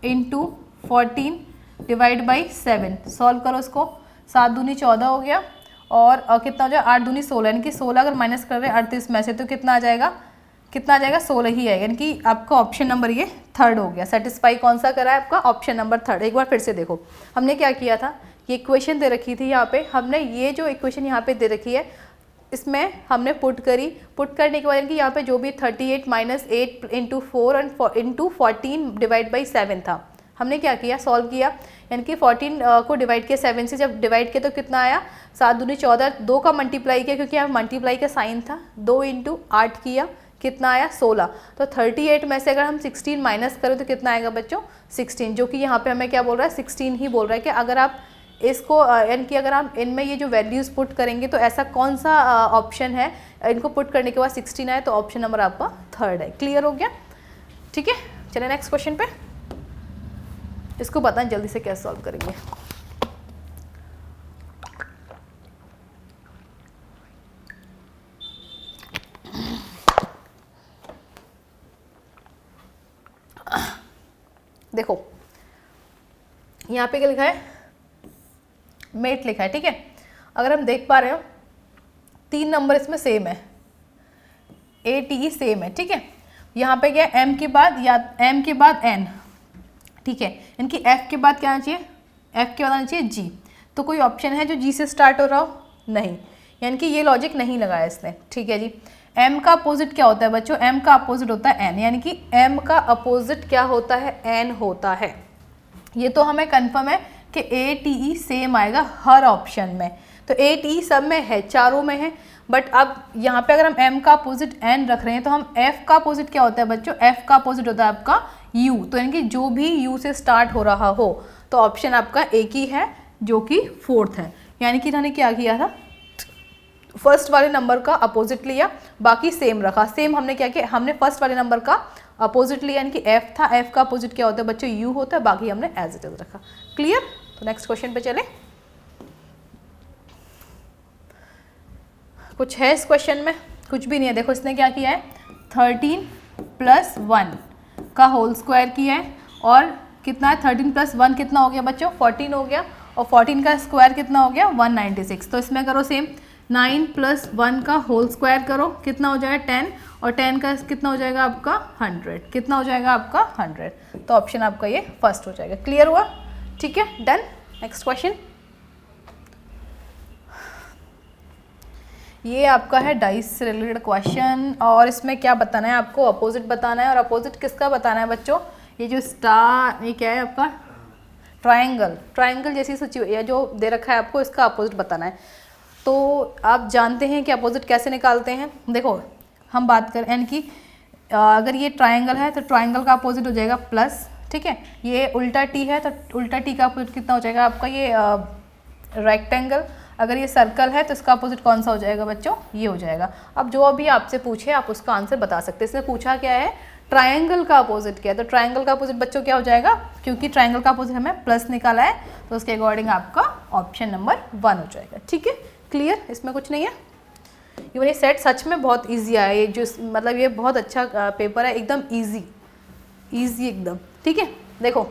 इंटू 14 डिवाइड बाई 7। सॉल्व करो इसको, 7 दूनी 14 हो गया, और कितना हो जाएगा 8 दूनी 16, यानी कि 16 अगर माइनस कर रहे हैं 38 में से, तो कितना आ जाएगा, 16 ही आएगा, यानी कि आपका ऑप्शन नंबर ये थर्ड हो गया। सेटिस्फाई कौन सा करा है आपका, ऑप्शन नंबर थर्ड। एक बार फिर से देखो, हमने क्या किया था, ये इक्वेशन दे रखी थी यहाँ पे, हमने ये जो इक्वेशन यहाँ पे दे रखी है इसमें हमने पुट करी, पुट करने के बाद कि यहाँ पे जो भी 38 माइनस 8 इंटू 4 और इंटू 14 डिवाइड बाई 7 था, हमने क्या किया, सॉल्व किया, यानी कि 14 को डिवाइड किया 7 से, जब डिवाइड किया तो कितना आया 7 दूनी 14, 2 का मल्टीप्लाई किया क्योंकि यहाँ मल्टीप्लाई का साइन था, 2 इंटू 8 किया, कितना आया 16। तो 38 में से अगर हम 16 माइनस करें तो कितना आएगा बच्चों 16, जो कि यहाँ पे हमें क्या बोल रहा है 16 ही बोल रहा है कि अगर आप इसको यानी कि अगर आप इनमें ये जो वैल्यूज़ पुट करेंगे तो ऐसा कौन सा ऑप्शन है, इनको पुट करने के बाद 16 आए, तो ऑप्शन नंबर आपका थर्ड है। क्लियर हो गया? ठीक है, चलिए नेक्स्ट क्वेश्चन पे, इसको बताएं जल्दी से कैसे सॉल्व करेंगे। देखो यहाँ पे क्या लिखा है, मेट लिखा है, ठीक है। अगर हम देख पा रहे हो 3 नंबर इसमें सेम है, ATE सेम है, ठीक है। यहाँ पे क्या M के बाद या M के बाद N, ठीक है। इनकी F के बाद क्या आना चाहिए, F के बाद आना चाहिए G। तो कोई ऑप्शन है जो G से स्टार्ट हो रहा हो? नहीं, यानी कि ये लॉजिक नहीं लगाया इसने, ठीक है जी। M का अपोजिट क्या होता है बच्चों? M का अपोजिट होता है N, यानी कि M का अपोजिट क्या होता है? N होता है। ये तो हमें कंफर्म है कि ATE सेम आएगा हर ऑप्शन में। तो ATE सब में है, चारों में है। बट अब यहाँ पे अगर हम M का अपोजिट N रख रहे हैं तो हम F का अपोजिट क्या होता है बच्चों? F का अपोजिट होता है आपका U। तो यानी कि जो भी U से स्टार्ट हो रहा हो, तो ऑप्शन आपका एक ही है जो कि 4th है। यानी कि इन्होंने क्या किया था, फर्स्ट वाले नंबर का अपोजिट लिया, बाकी सेम रखा। सेम हमने क्या किया, हमने फर्स्ट वाले नंबर का अपोजिट लिया, यानी कि F था, F का अपोजिट क्या होता है बच्चों? U होता है, बाकी हमने एज इट इज रखा। क्लियर? तो नेक्स्ट क्वेश्चन पे चले। कुछ है इस क्वेश्चन में? कुछ भी नहीं है। देखो इसने क्या किया है, 13 + 1 का होल स्क्वायर किया है, और कितना है 13 + 1 कितना हो गया बच्चों? 14 हो गया, और 14 का स्क्वायर कितना हो गया? 196। तो इसमें करो सेम, 9 + 1 का होल स्क्वायर करो, कितना हो जाएगा? 10, और 10 का कितना हो जाएगा आपका? 100। कितना हो जाएगा आपका? 100। तो ऑप्शन आपका ये फर्स्ट हो जाएगा। क्लियर हुआ? ठीक है, डन। नेक्स्ट क्वेश्चन, ये आपका है डाइस से रिलेटेड क्वेश्चन, और इसमें क्या बताना है आपको? अपोजिट बताना है। और अपोजिट किसका बताना है बच्चों? ये जो स्टार, ये क्या है आपका? ट्रायंगल। ट्रायंगल जैसी सिचुएशन जो दे रखा है आपको, इसका अपोजिट बताना है। तो आप जानते हैं कि अपोजिट कैसे निकालते हैं। देखो हम बात करें यानी कि अगर ये ट्रायंगल है तो ट्रायंगल का अपोजिट हो जाएगा प्लस, ठीक है। ये उल्टा टी है तो उल्टा टी का अपोजिट कितना हो जाएगा आपका? ये रेक्टेंगल। अगर ये सर्कल है तो इसका अपोजिट कौन सा हो जाएगा बच्चों? ये हो जाएगा। अब जो अभी आपसे पूछे आप उसका आंसर बता सकते हैं। इसने पूछा क्या है, ट्रायंगल का अपोजिट क्या है, तो ट्रायंगल का अपोजिट बच्चों क्या हो जाएगा? क्योंकि ट्रायंगल का अपोजिट हमें प्लस निकाला है, तो उसके अकॉर्डिंग आपका ऑप्शन नंबर 1 हो जाएगा। ठीक है, क्लियर? इसमें कुछ नहीं है। ये सेट सच में बहुत ईजी है, ये जो मतलब ये बहुत अच्छा पेपर है, एकदम ईजी ईजी एकदम। ठीक है, देखो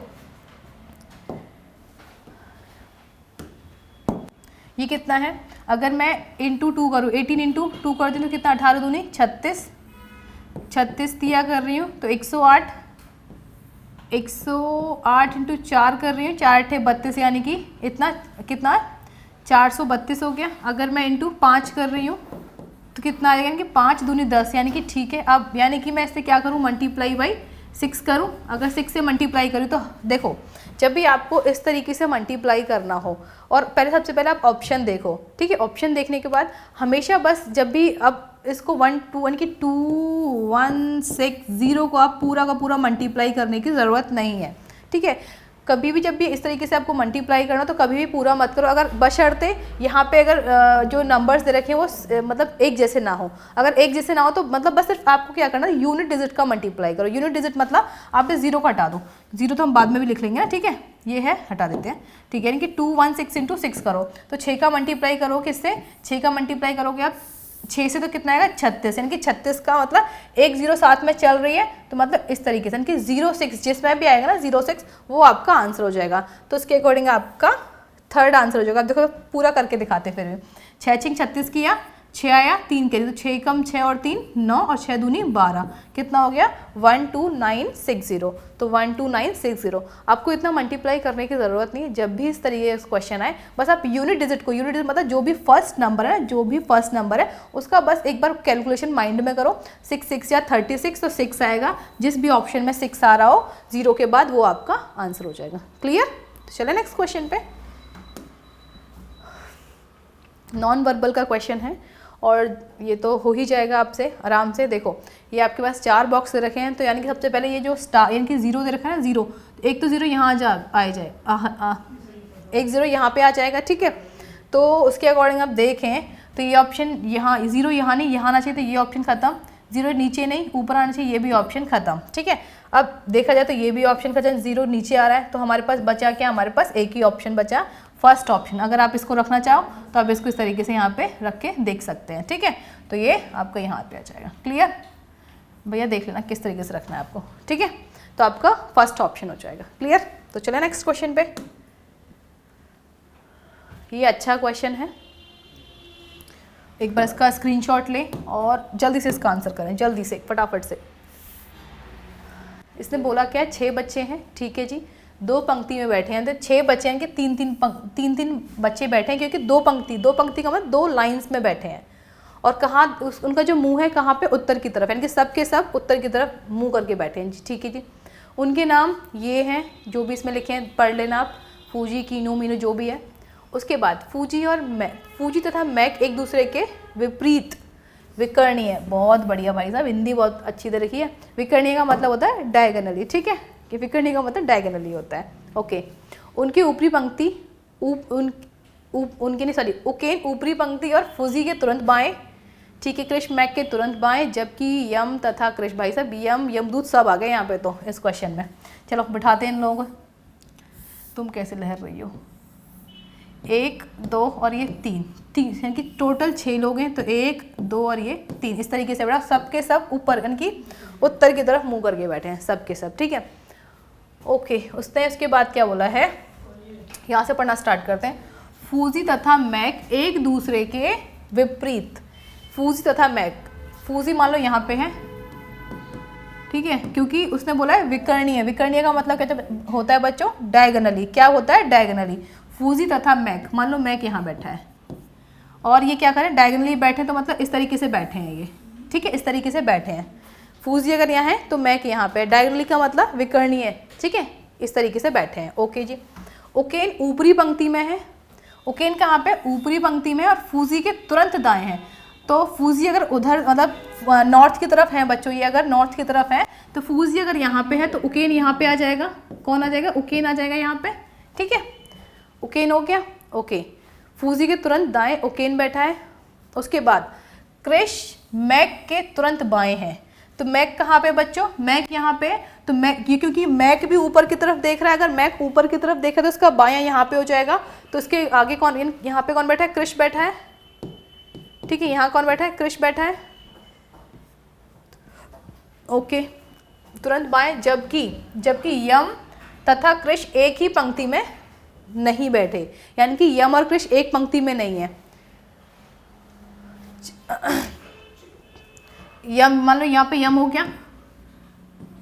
ये कितना है, अगर मैं इंटू 2 करूँ, 18 × 2 कर दूँ तो कितना? 18 दूनी 36, 36 दिया कर रही हूँ तो 108, 108 × 4 कर रही हूँ, 4 × 32, यानी कि इतना कितना 432 हो गया। अगर मैं इंटू 5 कर रही हूँ तो कितना आ जाएगा, यानी कि 5 दूनी 10, यानी कि ठीक है। अब यानी कि मैं इससे क्या करूँ, मल्टीप्लाई बाई 6 करूँ। अगर 6 से मल्टीप्लाई करूँ तो देखो जब भी आपको इस तरीके से मल्टीप्लाई करना हो, और पहले सबसे पहले आप ऑप्शन देखो, ठीक है। ऑप्शन देखने के बाद हमेशा बस जब भी अब इसको 1 2 यानी कि 2 1 6 0 को आप पूरा का पूरा मल्टीप्लाई करने की ज़रूरत नहीं है, ठीक है। कभी भी जब भी इस तरीके से आपको मल्टीप्लाई करना तो कभी भी पूरा मत करो, अगर बशर्ते यहाँ पे अगर जो नंबर्स दे रखे हैं वो मतलब एक जैसे ना हो। अगर एक जैसे ना हो तो मतलब बस सिर्फ आपको क्या करना है, यूनिट डिजिट का मल्टीप्लाई करो। यूनिट डिजिट मतलब आप इस 0 को हटा दो, 0 तो हम बाद में भी लिख लेंगे ना, ठीक है। ये है, हटा देते हैं, ठीक है। यानी कि 2 1 6 × 6 करो तो 6 का मल्टीप्लाई करो किससे? 6 का मल्टीप्लाई करोगे आप 6 से तो कितना आएगा 36, यानी कि 36 का मतलब 1 0 साथ में चल रही है, तो मतलब इस तरीके से, यानी कि 06 जिसमें भी आएगा ना 06 वो आपका आंसर हो जाएगा। तो उसके अकॉर्डिंग आपका थर्ड आंसर हो जाएगा। अब देखो पूरा करके दिखाते फिर 6 6 36 किया, 6 आया, 3 के लिए तो 6 कम 6 और 3 9 और 6 दूनी 12, कितना हो गया 12960। तो 12960 आपको इतना मल्टीप्लाई करने की ज़रूरत नहीं है। जब भी इस तरीके का क्वेश्चन आए बस आप यूनिट डिजिट को, यूनिट डिजिट मतलब जो भी फर्स्ट नंबर है, जो भी फर्स्ट नंबर है उसका बस एक बार कैलकुलेशन माइंड में करो। 6 6 या 36 तो 6 आएगा, जिस भी ऑप्शन में 6 आ रहा हो 0 के बाद वो आपका आंसर हो जाएगा। क्लियर? तो चले नेक्स्ट क्वेश्चन पे। नॉन वर्बल का क्वेश्चन है और ये तो हो ही जाएगा आपसे आराम से। देखो ये आपके पास 4 बॉक्स दे रखे हैं, तो यानी कि सबसे पहले ये जो स्टार यानी कि 0 दे रखा है ना, 0 एक तो 0 यहाँ आ जाए, एक 0 यहाँ पे आ जाएगा, ठीक है। तो उसके अकॉर्डिंग आप देखें तो ये ऑप्शन यहाँ 0 यहाँ नहीं, यहाँ आना चाहिए, तो ये ऑप्शन खत्म। 0 नीचे नहीं ऊपर आना चाहिए, ये भी ऑप्शन खत्म, ठीक है। अब देखा जाए तो ये भी ऑप्शन खत्म, 0 नीचे आ रहा है, तो हमारे पास बचा क्या, हमारे पास एक ही ऑप्शन बचा, फर्स्ट ऑप्शन। अगर आप इसको रखना चाहो तो आप इसको इस तरीके से यहाँ पे रख के देख सकते हैं, ठीक है। तो ये आपका यहाँ पे आ जाएगा। क्लियर? भैया देख लेना किस तरीके से रखना है आपको, ठीक है। तो आपका फर्स्ट ऑप्शन हो जाएगा। क्लियर? तो चले नेक्स्ट क्वेश्चन पे। ये अच्छा क्वेश्चन है, एक बार इसका स्क्रीनशॉट लें और जल्दी से इसका आंसर करें, जल्दी से फटाफट से। इसने बोला क्या, 6 बच्चे हैं, ठीक है जी, 2 पंक्ति में बैठे हैं, तो 6 बच्चे हैं कि 3-3 बच्चे बैठे हैं, क्योंकि 2 पंक्ति का मतलब 2 लाइंस में बैठे हैं। और कहाँ उनका जो मुंह है कहाँ पे, उत्तर की तरफ, यानी कि सब के सब उत्तर की तरफ मुंह करके बैठे हैं जी, ठीक है जी। उनके नाम ये हैं, जो भी इसमें लिखे हैं पढ़ लेना आप, फूजी, कीनू, मीनू, जो भी है। उसके बाद फूजी तथा मैक एक दूसरे के विपरीत विकर्णीय, बहुत बढ़िया भाई साहब, हिंदी बहुत अच्छी तरह की है। विकर्णीय का मतलब होता है डायगोनली, ठीक है, कि विकर्णीय का मतलब डायगोनली होता है, ओके। उनकी ऊपरी पंक्ति उकेन ऊपरी पंक्ति और फूजी के तुरंत बाएं, ठीक है, कृष मैक के तुरंत बाएं, जबकि यम तथा कृष, भाई साहब यमदूत सब आ गए यहाँ पे तो इस क्वेश्चन में। चलो बिठाते हैं इन लोगों को, तुम कैसे लहर रही हो। 1 2 और ये 3 यानी कि टोटल 6 लोग हैं, तो 1 2 और ये 3, इस तरीके से बैठा, सबके सब ऊपर यानी कि उत्तर की तरफ मुंह करके बैठे हैं सबके सब, ठीक है, ओके। उसके बाद क्या बोला है, यहाँ से पढ़ना स्टार्ट करते हैं। फूजी तथा मैक एक दूसरे के विपरीत, फूजी तथा मैक, फूजी मान लो यहाँ पे है, ठीक है, क्योंकि उसने बोला है विकर्णीय, विकर्णीय का मतलब क्या होता है बच्चों, डायगोनली, क्या होता है, डायगोनली। फूजी तथा मैक, मान लो मैक यहाँ बैठा है और ये क्या करें, डायगोनली बैठे, तो मतलब इस तरीके से बैठे हैं ये, ठीक है, इस तरीके से बैठे हैं। फूजी अगर यहाँ है तो मैक यहाँ पे, डायगोनली का मतलब विकर्णीय, ठीक है, इस तरीके से बैठे हैं, ओके जी। उकेन ऊपरी पंक्ति में है, उकेन कहाँ पे, ऊपरी पंक्ति में, और फूजी के तुरंत दाएं हैं। तो फूजी अगर उधर मतलब नॉर्थ की तरफ है बच्चों, ये अगर नॉर्थ की तरफ है तो फूजी अगर यहाँ पे है तो उकेन यहाँ पे आ जाएगा, कौन आ जाएगा, उकेन आ जाएगा यहाँ पे, ठीक है, उकेन हो गया, ओके। फूजी के तुरंत दाएं उकेन बैठा है। उसके बाद कृष मैक के तुरंत बाएं हैं, तो मैक कहाँ पे बच्चों, मैक यहाँ पे, तो मैक ये क्योंकि मैक भी ऊपर की तरफ देख रहा है, अगर मैक ऊपर की तरफ देखा तो उसका बायां यहाँ पे हो जाएगा, तो इसके आगे कौन, यहाँ पे कौन बैठा है, कृष बैठा है, ठीक है, यहाँ कौन बैठा है, कृष बैठा है, ओके, तुरंत बाएं, जबकि यम तथा कृष एक ही पंक्ति में नहीं बैठे, यानी कि यम और कृष एक पंक्ति में नहीं है। यम मान लो यहाँ पे यम हो गया,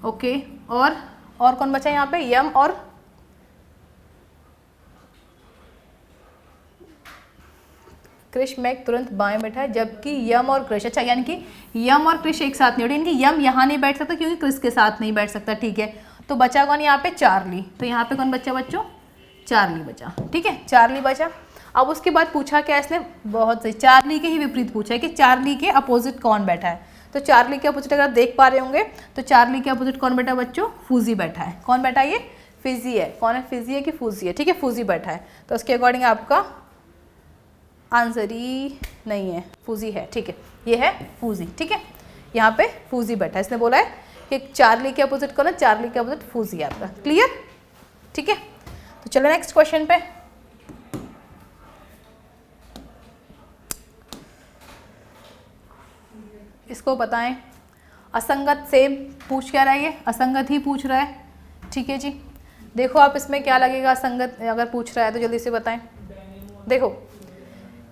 ओके, और कौन बचा यहाँ पे, यम और कृष मैक तुरंत बाएं बैठा है, जबकि यम और कृष, अच्छा, यानी कि यम और कृष एक साथ नहीं बैठे, यानी कि यम यहाँ नहीं बैठ सकता क्योंकि कृष के साथ नहीं बैठ सकता, ठीक है। तो बचा कौन यहाँ पे, चार्ली, तो यहाँ पे कौन बचा बच्चों, चार्ली बचा, ठीक है, चार्ली बचा। अब उसके बाद पूछा क्या इसने, बहुत सही, चार्ली के ही विपरीत पूछा है कि चार्ली के अपोजिट कौन बैठा है। तो चार्ली के अपोजिट अगर आप देख पा रहे होंगे तो चार्ली के अपोजिट कौन बैठा है बच्चों, फूजी बैठा है, कौन बैठा है, ये फिजी है, कौन है, फिजी है कि फूजी है, ठीक है, फूजी बैठा है। तो उसके अकॉर्डिंग आपका आंसर ही नहीं है, फूजी है, ठीक है, ये है फूजी, ठीक है, यहाँ पे फूजी बैठा है। इसने बोला है कि चार्ली के अपोजिट कौन है, चार्ली के अपोजिट फूजी है आपका, क्लियर, ठीक है। तो चलो नेक्स्ट क्वेश्चन पे, इसको बताएं, असंगत से पूछ क्या रहा है, ये असंगत ही पूछ रहा है, ठीक है जी। देखो आप इसमें क्या लगेगा, असंगत अगर पूछ रहा है तो जल्दी से बताएं। देखो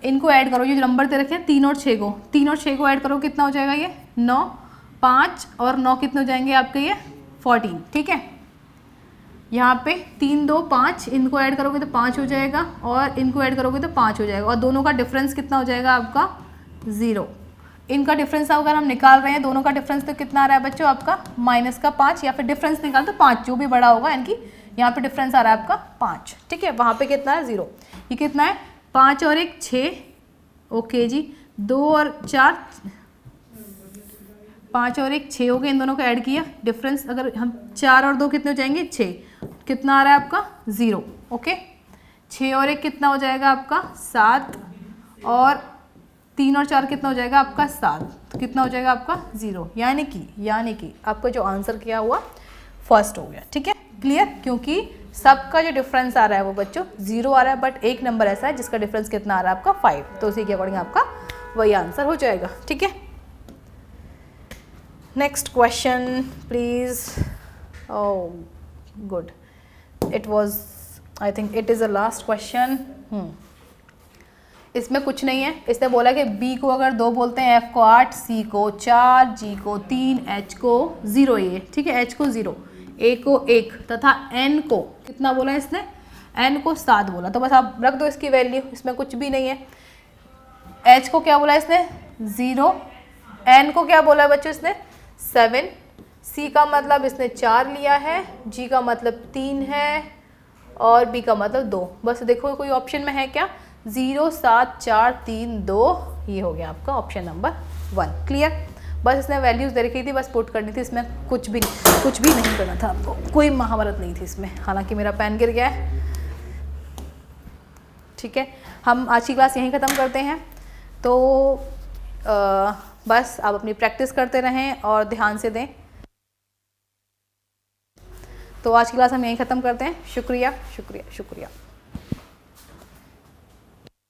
इनको ऐड करो, ये जो नंबर दे रखे हैं 3 और 6 को, 3 और 6 को ऐड करो, कितना हो जाएगा ये 9, 5 और 9 कितने हो जाएंगे आपके ये 14, ठीक है। यहाँ पे 3 2 5, इनको ऐड करोगे तो 5 हो जाएगा, और इनको ऐड करोगे तो 5 हो जाएगा, और दोनों का डिफरेंस कितना हो जाएगा आपका 0। इनका डिफरेंस अगर हम निकाल रहे हैं, दोनों का डिफरेंस तो कितना आ रहा है बच्चों आपका -5, या फिर डिफरेंस निकाल तो 5, जो भी बड़ा होगा, यानी कि यहाँ पे डिफरेंस आ रहा है आपका 5, ठीक है, वहाँ पे कितना है 0, ये कितना है 5 और 1 6, ओके जी, 2 और 4 5 और 1 6 हो गए, इन दोनों का ऐड किया, डिफरेंस अगर हम 4 और 2 कितने हो जाएंगे 6, कितना आ रहा है आपका 0, ओके। 6 और 1 कितना हो जाएगा आपका 7, और 3 और 4 कितना हो जाएगा आपका 7, तो कितना हो जाएगा आपका 0, यानी कि आपका जो आंसर किया हुआ फर्स्ट हो गया, ठीक है, क्लियर। क्योंकि सबका जो डिफरेंस आ रहा है वो बच्चों 0 आ रहा है, बट एक नंबर ऐसा है जिसका डिफरेंस कितना आ रहा है आपका 5, तो उसी के अकॉर्डिंग आपका वही आंसर हो जाएगा, ठीक है। Next question please. Oh good, it was, I think it is a last question. इसमें कुछ नहीं है। इसने बोला कि बी को अगर 2 बोलते हैं, एफ को 8, सी को 4, जी को 3, एच को 0, ये ठीक है, एच को 0, ए को 1 तथा एन को कितना बोला इसने, एन को 7 बोला। तो बस आप रख दो इसकी वैल्यू, इसमें कुछ भी नहीं है। एच को क्या बोला इसने 0, एन को क्या बोला बच्चों इसने 7, सी का मतलब इसने 4 लिया है, जी का मतलब 3 है और बी का मतलब 2। बस देखो कोई ऑप्शन में है क्या, 0, 7, 4, 3, 2, ये हो गया आपका ऑप्शन नंबर 1। क्लियर। बस इसने वैल्यूज़ दे रखी थी, बस पुट करनी थी, इसमें कुछ भी नहीं करना था आपको, कोई महाभारत नहीं थी इसमें। हालांकि मेरा पेन गिर गया है। ठीक है, हम आज की क्लास यहीं ख़त्म करते हैं। तो बस आप अपनी प्रैक्टिस करते रहें और ध्यान से दें। तो आज की क्लास हम यहीं ख़त्म करते हैं। शुक्रिया शुक्रिया शुक्रिया।